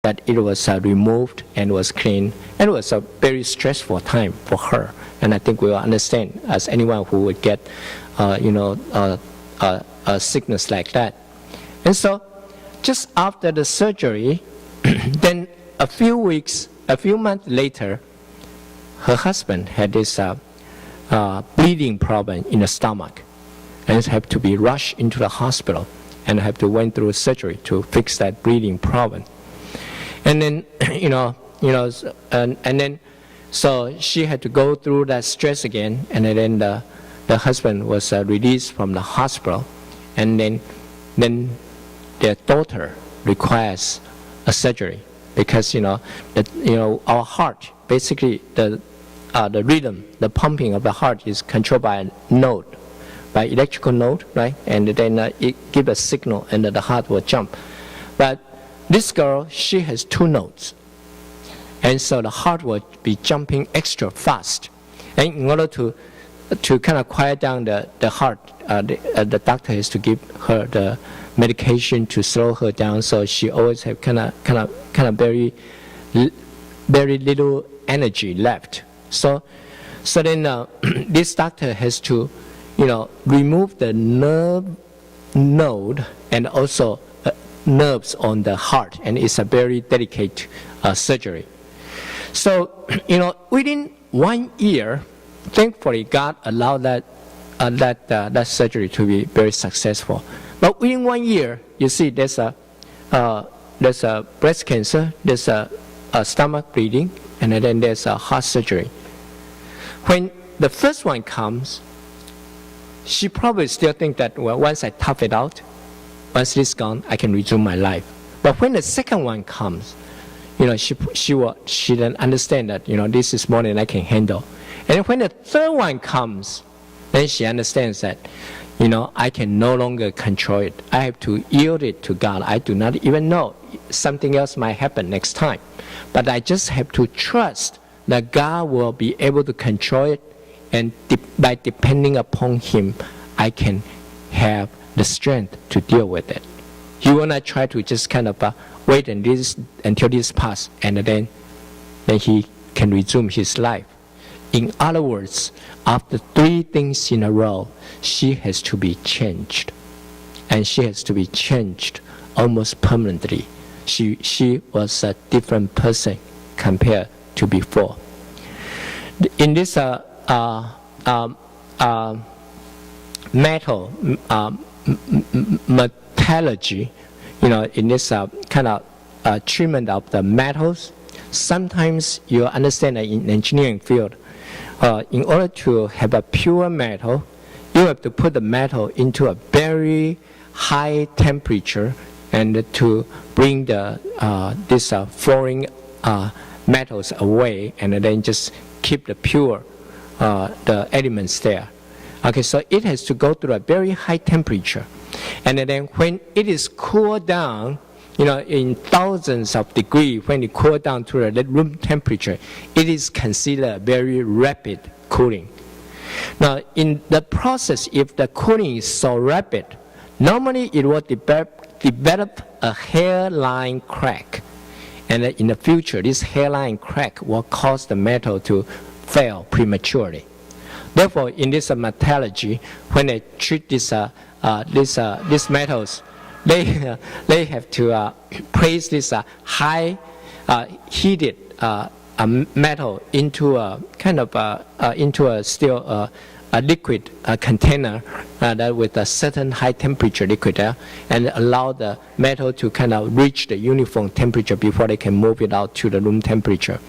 that it was removed and was cleaned. And it was a very stressful time for her. And I think we will understand as anyone who would get, a sickness like that. And so, just after the surgery, then a few months later, her husband had this bleeding problem in the stomach, and had to be rushed into the hospital, and have to went through surgery to fix that bleeding problem. And then, and then, so she had to go through that stress again, and then the husband was released from the hospital, and then their daughter requires a surgery because our heart, basically the rhythm, the pumping of the heart is controlled by a node, by electrical node, right? And then it gives a signal, and the heart will jump. But this girl, she has 2 nodes, and so the heart will be jumping extra fast. And in order to kind of quiet down the heart, the doctor has to give her the medication to slow her down, so she always have kind of very little energy left. So then this doctor has to remove the nerve node and also nerves on the heart, and it's a very delicate surgery. So within 1 year, thankfully God allowed that surgery to be very successful. But within 1 year, you see there's a breast cancer, there's a stomach bleeding, and then there's a heart surgery. When the first one comes, she probably still think that, well, once I tough it out, once this gone, I can resume my life. But when the second one comes, she then understand that this is more than I can handle. And when the third one comes, then she understands that I can no longer control it. I have to yield it to God. I do not even know. Something else might happen next time. But I just have to trust that God will be able to control it, and by depending upon Him, I can have the strength to deal with it. He will not try to just kind of wait until this passes, and then he can resume his life. In other words, after 3 things in a row, she has to be changed. And she has to be changed almost permanently. She was a different person compared to before. In this metal metallurgy, in this kind of treatment of the metals, sometimes you understand that in engineering field, in order to have a pure metal, you have to put the metal into a very high temperature, and to bring these foreign metals away, and then just keep the pure the elements there. Okay, so it has to go through a very high temperature, and then when it is cooled down, in thousands of degrees, when it cools down to the room temperature, it is considered very rapid cooling. Now, in the process, if the cooling is so rapid, normally it will develop a hairline crack. And in the future, this hairline crack will cause the metal to fail prematurely. Therefore, in this metallurgy, when they treat these metals, they have to place this high heated metal into a kind of into a still a liquid container that with a certain high temperature liquid there, and allow the metal to kind of reach the uniform temperature before they can move it out to the room temperature.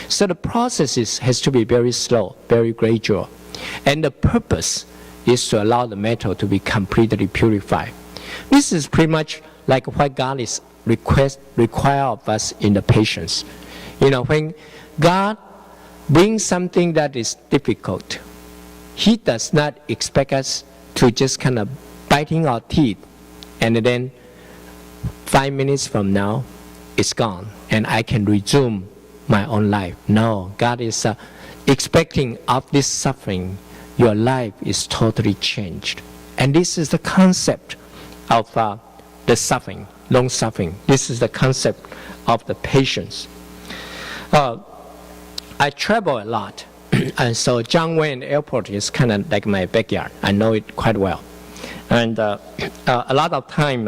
So the process has to be very slow, very gradual, and the purpose is to allow the metal to be completely purified. This is pretty much like what God is require of us in the patients. When God brings something that is difficult, He does not expect us to just kind of biting our teeth, and then 5 minutes from now, it's gone, and I can resume my own life. No, God is expecting of this suffering, your life is totally changed. And this is the concept of the suffering, long suffering. This is the concept of the patience. I travel a lot, and so John Wayne Airport is kind of like my backyard. I know it quite well. And a lot of time,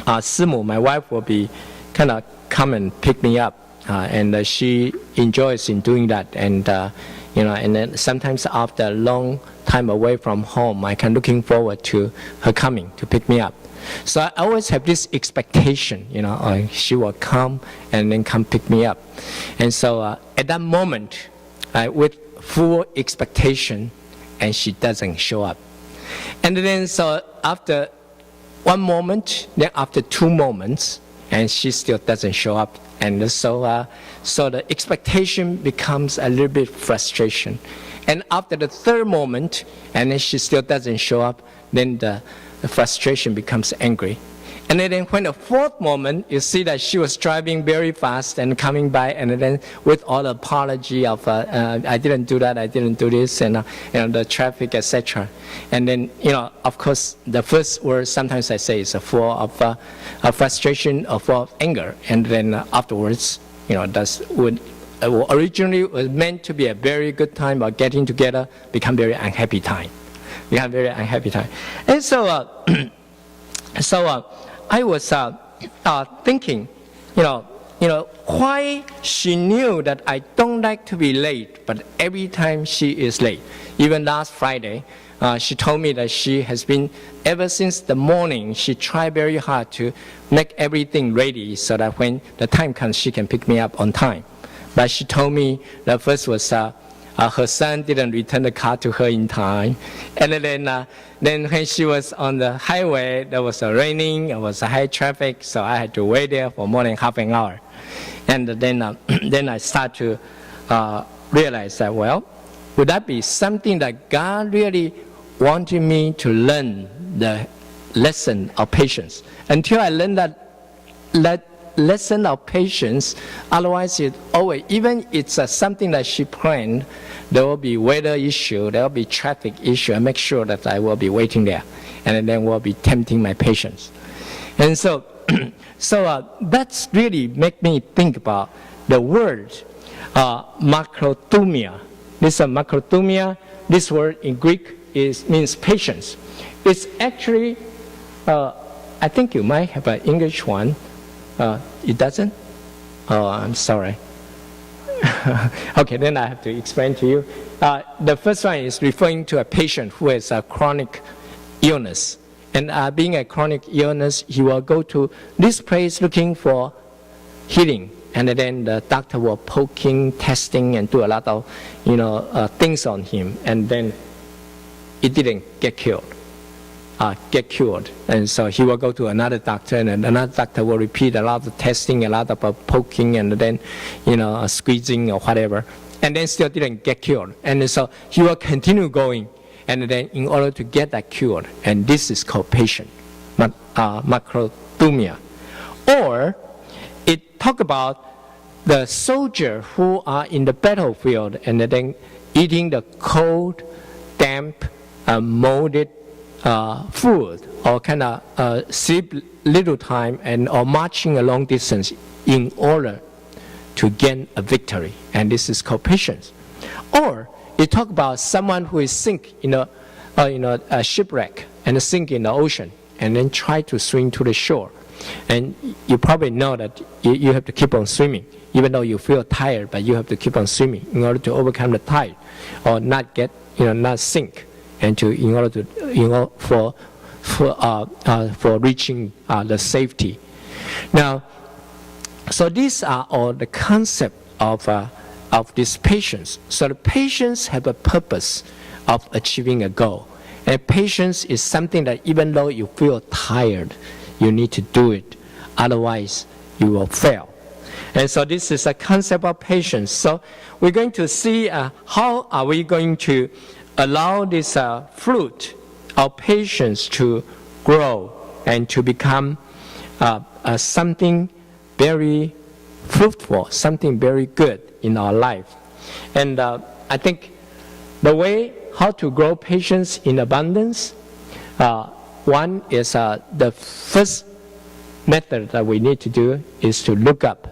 Simu, my wife, will be kind of come and pick me up, and she enjoys in doing that. And and then sometimes after a long time away from home, I can looking forward to her coming to pick me up. So I always have this expectation, she will come and then come pick me up. And so at that moment, with full expectation, and she doesn't show up. And then so after one moment, then after 2 moments, and she still doesn't show up. And so the expectation becomes a little bit frustration. And after the 3rd moment, and then she still doesn't show up, then the frustration becomes angry. And then when the 4th moment, you see that she was driving very fast and coming by, and then with all the apology of I didn't do that, I didn't do this, and the traffic, etc. And then of course, the first word sometimes I say is full of frustration or full of anger, and then afterwards, originally was meant to be a very good time of getting together, become very unhappy time. And so I was thinking, why she knew that I don't like to be late, but every time she is late. Even last Friday, she told me that she has been, ever since the morning, she tried very hard to make everything ready so that when the time comes, she can pick me up on time. But she told me that first was her son didn't return the car to her in time. And then when she was on the highway, there was raining, it was high traffic, so I had to wait there for more than half an hour. And then I start to realize that, well, would that be something that God really wanted me to learn the lesson of patience? Until I learned that lesson of patience, otherwise it always, even it's something that she planned, there will be weather issue, there will be traffic issue, I make sure that I will be waiting there, and then will be tempting my patience. And so that's really make me think about the word makrothumia. This makrothumia, this word in Greek means patience. It's actually, I think you might have an English one. It doesn't? Oh, I'm sorry. Okay, then I have to explain to you. The first one is referring to a patient who has a chronic illness. And being a chronic illness, he will go to this place looking for healing. And then the doctor will poking, testing, and do a lot of things on him. And then it didn't get cured. And so he will go to another doctor, and another doctor will repeat a lot of testing, a lot of poking, and then squeezing or whatever, and then still didn't get cured. And so he will continue going, and then in order to get that cured, and this is called patient, makrothumia. Or it talk about the soldier who are in the battlefield and then eating the cold, damp, molded food, or kind of sleep little time or marching a long distance in order to gain a victory, and this is called patience. Or it talk about someone who is sink in a shipwreck and sink in the ocean and then try to swim to the shore, and you probably know that you have to keep on swimming even though you feel tired, but you have to keep on swimming in order to overcome the tide or not get not sink. And in order to for reaching the safety. Now, so these are all the concept of this patience. So the patience have a purpose of achieving a goal, and patience is something that even though you feel tired, you need to do it. Otherwise, you will fail. And so this is a concept of patience. So we're going to see how are we going to allow this fruit of patience to grow and to become something very fruitful, something very good in our life. And I think the way how to grow patience in abundance, one is the first method that we need to do is to look up